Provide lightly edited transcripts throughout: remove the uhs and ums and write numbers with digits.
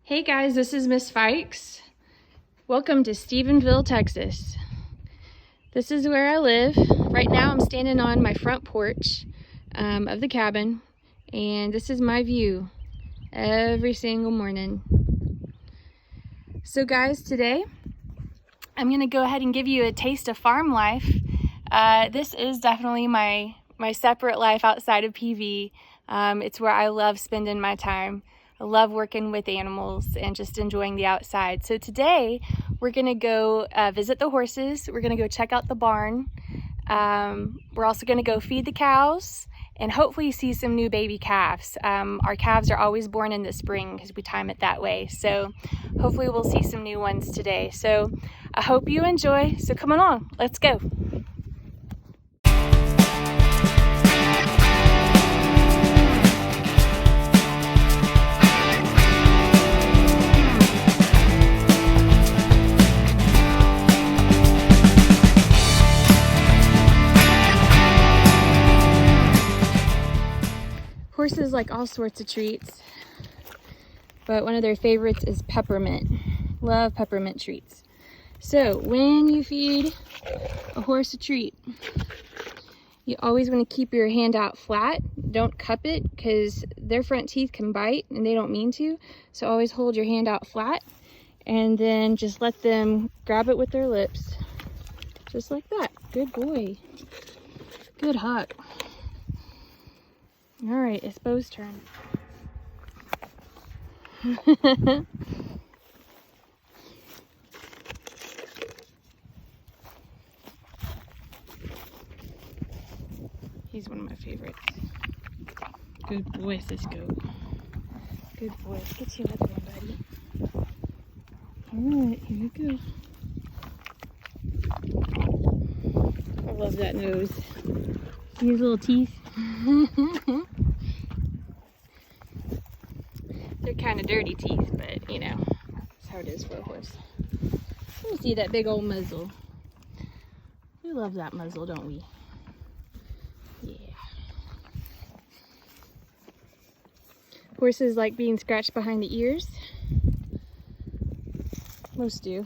Hey guys, this is Miss Fikes. Welcome to Stephenville, Texas. This is where I live. Right now I'm standing on my front porch of the cabin, and this is my view every single morning. So guys, today I'm gonna go ahead and give you a taste of farm life. This is definitely my separate life outside of PV. It's where I love spending my time. I love working with animals and just enjoying the outside. So today we're gonna go visit the horses. We're gonna go check out the barn. We're also gonna go feed the cows and hopefully see some new baby calves. Our calves are always born in the spring because we time it that way. So hopefully we'll see some new ones today. So I hope you enjoy. So come on, let's go. Horses like all sorts of treats, but one of their favorites is peppermint. Love peppermint treats. So when you feed a horse a treat, you always want to keep your hand out flat. Don't cup it because their front teeth can bite and they don't mean to. So always hold your hand out flat and then just let them grab it with their lips. Just like that. Good boy. Good Huck. All right, it's Bo's turn. He's one of my favorites. Good boy, Cisco. Good boy. Get you another one, buddy. All right, here you go. I love that nose. See his little teeth? They're kind of dirty teeth, but you know, that's how it is for a horse. Let me see that big old muzzle. We love that muzzle, don't we? Yeah. Horses like being scratched behind the ears. Most do.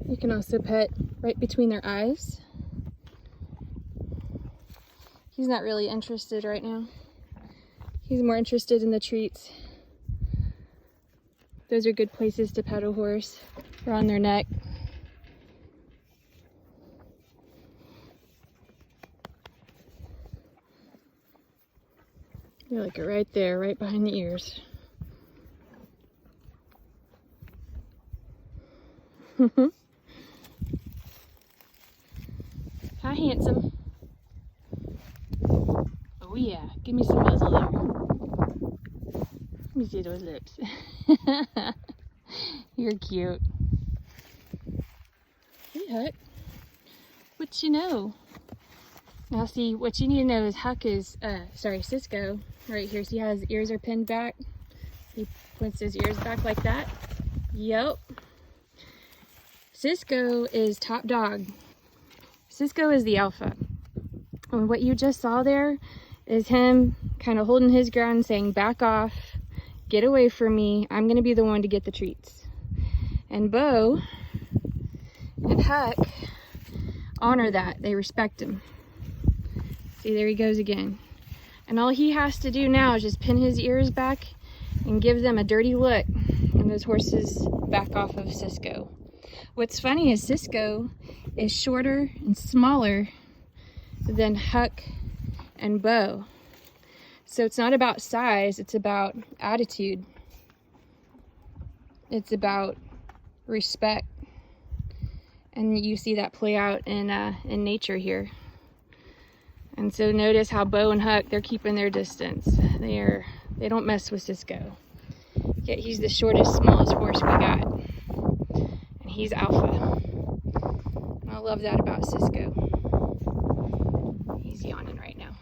You can also pet right between their eyes. He's not really interested right now. He's more interested in the treats. Those are good places to pet a horse, or on their neck. You're like right there, right behind the ears. Hi, handsome. Oh yeah, give me some muzzle there. Let me see those lips. You're cute. Hey, Huck. What you know? Now see, what you need to know is Huck is, Cisco, right here. See how his ears are pinned back? He points his ears back like that. Yep. Cisco is top dog. Cisco is the alpha. And what you just saw there is him kind of holding his ground and saying, back off, get away from me. I'm going to be the one to get the treats. And Bo and Huck honor that. They respect him. See, there he goes again. And all he has to do now is just pin his ears back and give them a dirty look. And those horses back off of Cisco. What's funny is Cisco is shorter and smaller than Huck and Bo. So it's not about size, it's about attitude. It's about respect. And you see that play out in nature here. And so notice how Bo and Huck, they're keeping their distance. They don't mess with Cisco. Yet he's the shortest, smallest horse we got. And he's alpha. And I love that about Cisco. He's yawning right now.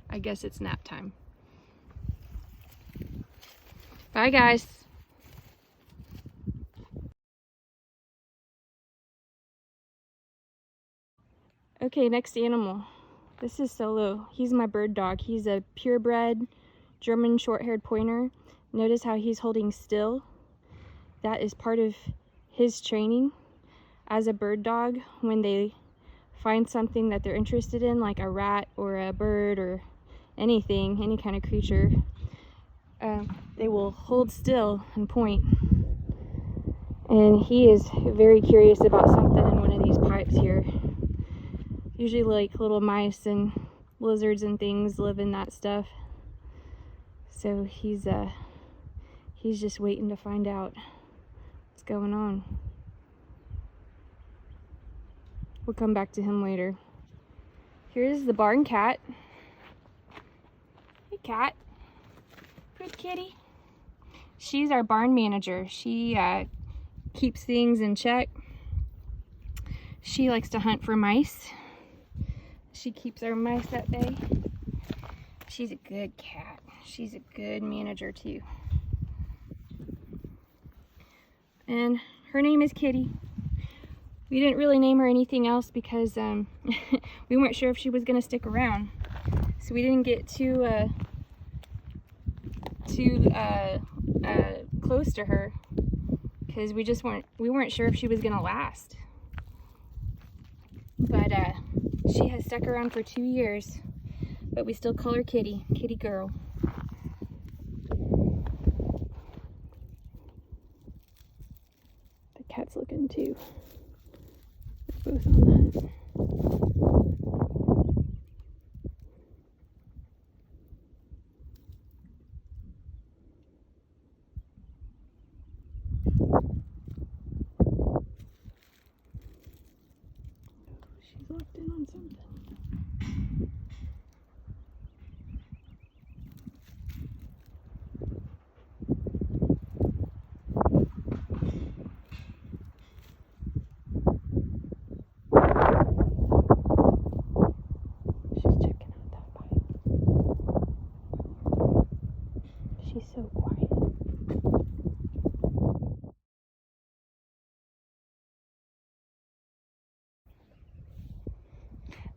I guess it's nap time. Bye, guys. Okay, next animal. This is Solo. He's my bird dog. He's a purebred German short-haired pointer. Notice how he's holding still. That is part of his training as a bird dog. When they find something that they're interested in, like a rat or a bird or anything, any kind of creature, they will hold still and point. And he is very curious about something in one of these pipes here. Usually like little mice and lizards and things live in that stuff. So he's just waiting to find out what's going on. We'll come back to him later. Here's the barn cat. Hey cat. Good kitty. She's our barn manager. She keeps things in check. She likes to hunt for mice. She keeps our mice at bay. She's a good cat. She's a good manager too. And her name is Kitty. We didn't really name her anything else because we weren't sure if she was gonna stick around. So we didn't get too close to her because we weren't sure if she was gonna last. But she has stuck around for 2 years, but we still call her Kitty, Kitty girl. The cat's looking too. They're both on that. She's locked in on something. She's checking out that pipe. She's so quiet.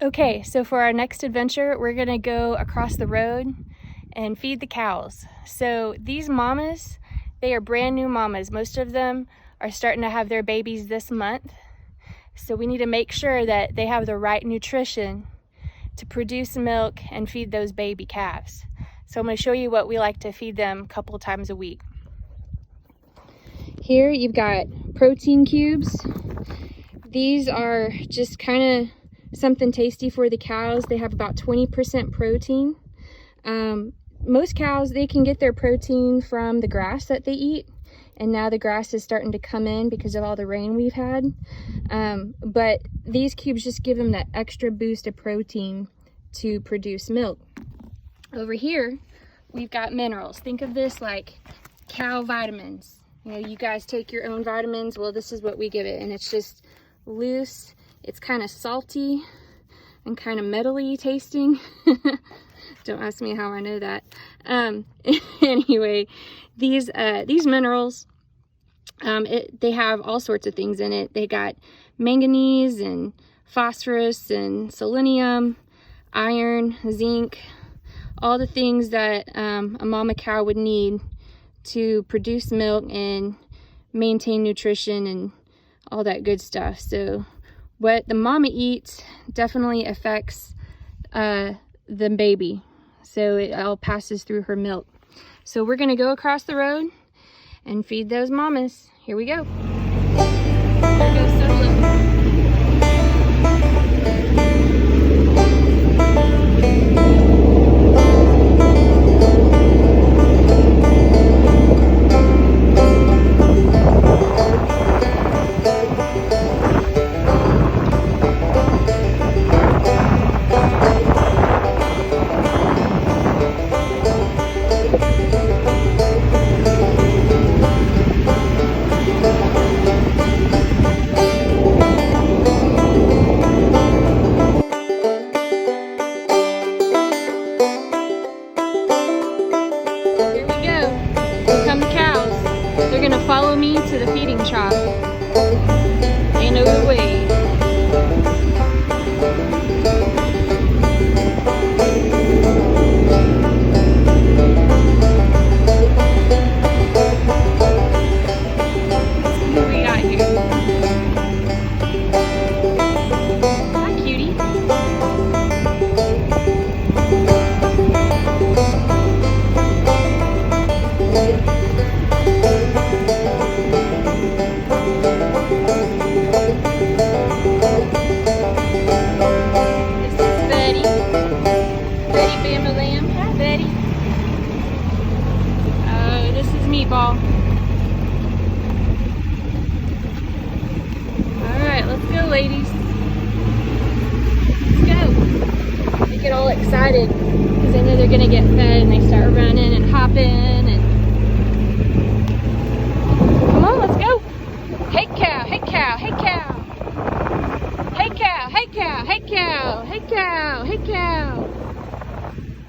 Okay, so for our next adventure, we're gonna go across the road and feed the cows. So these mamas, they are brand new mamas. Most of them are starting to have their babies this month. So we need to make sure that they have the right nutrition to produce milk and feed those baby calves. So I'm gonna show you what we like to feed them a couple times a week. Here you've got protein cubes. These are just kind of something tasty for the cows. They have about 20% protein. Most cows, they can get their protein from the grass that they eat, and now the grass is starting to come in because of all the rain we've had. But these cubes just give them that extra boost of protein to produce milk. Over here, we've got minerals. Think of this like cow vitamins. You know, you guys take your own vitamins. Well, this is what we give it, and it's just loose. It's kind of salty and kind of metally tasting. Don't ask me how I know that. Anyway, these minerals, they have all sorts of things in it. They got manganese and phosphorus and selenium, iron, zinc, all the things that a mama cow would need to produce milk and maintain nutrition and all that good stuff. So what the mama eats definitely affects the baby. So it all passes through her milk. So we're gonna go across the road and feed those mamas. Here we go. There goes Solo. Follow me to the feeding trough. They know the way. ball. All right, let's go, ladies. Let's go. They get all excited because they know they're gonna get fed, and they start running and hopping and. Come on, let's go. Hey cow, hey cow, hey cow. Hey cow, hey cow, hey cow, hey cow, hey cow.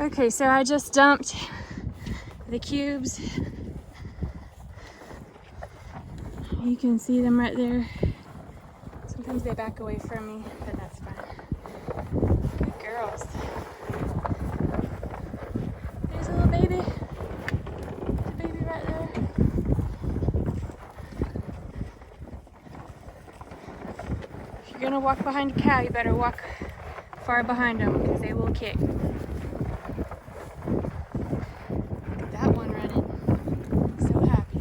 Okay, so I just dumped the cubes. You can see them right there. Sometimes they back away from me, but that's fine. Good girls. There's a little baby. The baby right there. If you're gonna walk behind a cow, you better walk far behind them because they will kick. Look at that one running. So happy.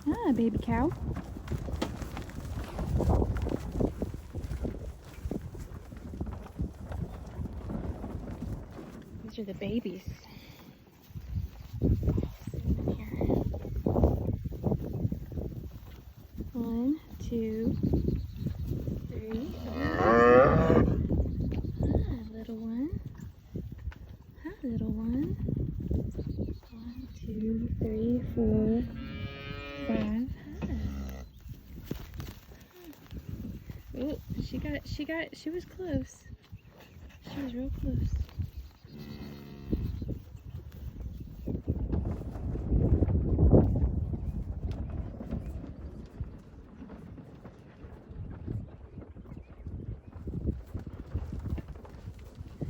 Ah, baby cow. These are the babies. Sitting in here. 1, 2, 3. Ah, little one. Hi, little one. 1, 2, 3, 4, 5. Oh, she was close. She was real close.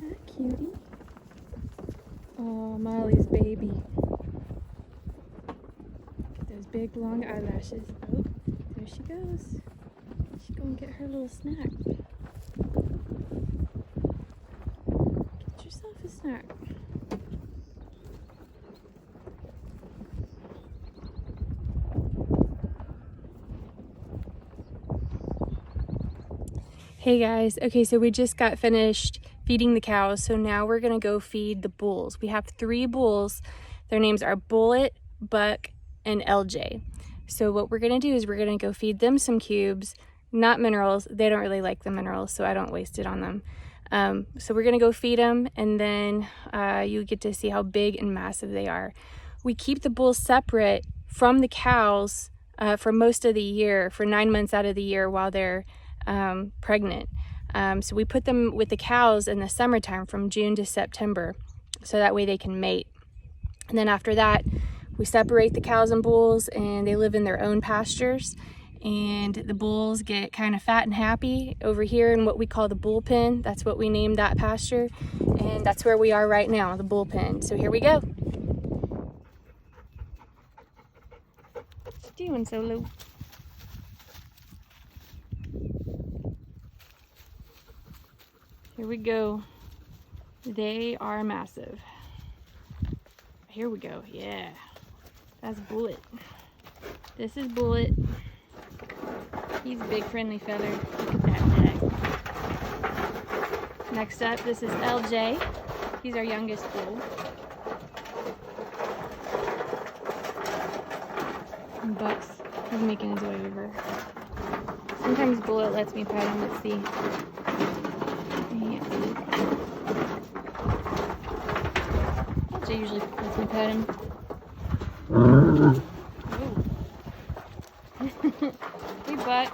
Hi, cutie. Oh, Molly's baby. Those big long eyelashes. Oh, there she goes. She's gonna get her little snack. Get yourself a snack. Hey guys, okay, so we just got finished feeding the cows, so now we're gonna go feed the bulls. We have 3 bulls. Their names are Bullet, Buck, and LJ. So what we're gonna do is we're gonna go feed them some cubes, not minerals. They don't really like the minerals, so I don't waste it on them. So we're gonna go feed them, and then you get to see how big and massive they are. We keep the bulls separate from the cows for most of the year, for 9 months out of the year while they're pregnant. So we put them with the cows in the summertime from June to September, so that way they can mate. And then after that, we separate the cows and bulls, and they live in their own pastures. And the bulls get kind of fat and happy over here in what we call the bullpen. That's what we named that pasture. And that's where we are right now, the bullpen. So here we go. What you doing, Solo? Here we go. They are massive. Here we go. Yeah. That's Bullet. This is Bullet. He's a big friendly feather. Look at that neck. Next up, this is LJ. He's our youngest bull. And Buck's, he's making his way over. Sometimes Bullet lets me pet him. Let's see. LJ usually lets me pet him. Hey, Buck.